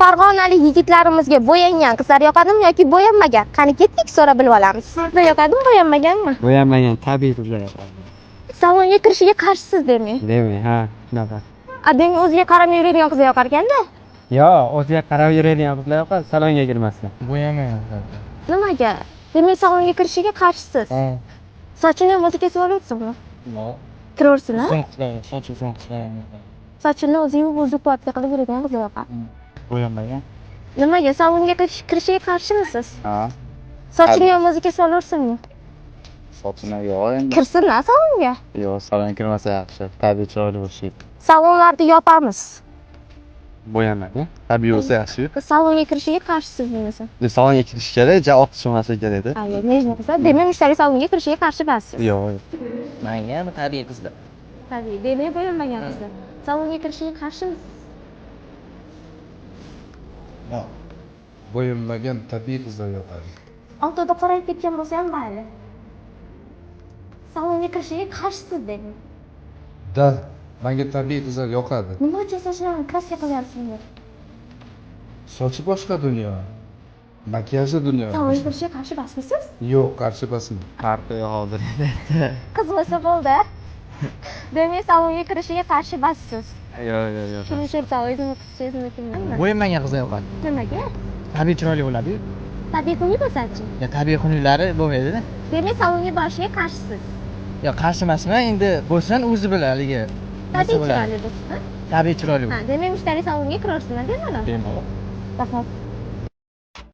Farg'onalik yigitlarimizga bo'yangan qizlar yoqadimi yoki bo'yanmagan? Qani ketdik, so'rab bilib olamiz. Sizga yoqadimi, bo'yanmaganmi? Bo'yanmagan tabiiy qizlar yoqadi. Salonga kirishiga qarshisiz demang. Demang, ha, shunaqa. Demak, o'ziga qaramay yuradigan qiz yoqar ekanda? Yo, o'ziga qarab yuradigan qizlar yoqadi, salonga kirmasdan. Bo'yamagan. Nimaga? Demak, salonga kirishiga qarshisiz. Ha. Sochini ham o'zi kesib olyapsizmi? No. Kiraversin, ha? Soch uzun qilgan. Sochini o'zi yuvib, o'zi qilib yuradigan qiz yoqar. Bo'yamagan. Nimaga? Salonga kirishiga qarshimisiz? Ha. Sochini ham o'zi kesib olaversinmi? Sochini yo'q endi. Kirsin-a salonga. Yo'q, salon kirmasa yaxshi. Tabiiy chiroyli bo'lishi. Salonlarni yopamiz. Bo'yamagan. Tabiiy bo'lsa yaxshi. Salonga kirishiga qarshisiz demasa. Salonga kirish kerak, ja oq tushmasa kerak-da. Ayyo, nechta qilsa, demak, mushtariy salonga kirishiga qarshi emassiz. Yo'q. Menga tabiiy qizlar. Tabiiy, demak, bo'yanmagan qizlar. Salonga kirishiga qarshimisiz? Bo'yinmagan tabiiy qizlar yoqadi. Avtoda qorayib ketgan bo'lsa ham mayli. Salonga kirishiga qarshisiz dedim. Da, menga tabiiy qizlar yoqadi. Nima uchun sochlarni kraska qilyapsizlar? Sochi boshqa dunyo. Makiyaji dunyo. Salonga kirishiga qarshi emasmisiz? Yo'q, qarshi emasman. Farqi yo'q hozir. Qiz bo'lsa bo'ldi. Demak, salonga kirishiga qarshi emassiz. Yo'q. Turmushda o'zini qilsangiz mumkinmi? Bo'yamagan qizlar yoqadi. Nimaga? Tabiiy chiroyli bo'ladi-yu. Tabiiy xunuk bo'lsa-chi? Ya tabiiy xunuklari bo'lmaydi-da. Demak, salonga borishiga qarshisiz. Yo, qarshi emasman, endi bo'lsan o'zi biladi haligi. Tabiiy chiroyli bo'lsa. Tabiiy chiroyli Ha, bo'ladi. demak, mushtariy salonga kiraversinlar, demayman. Bemalol. Rahmat.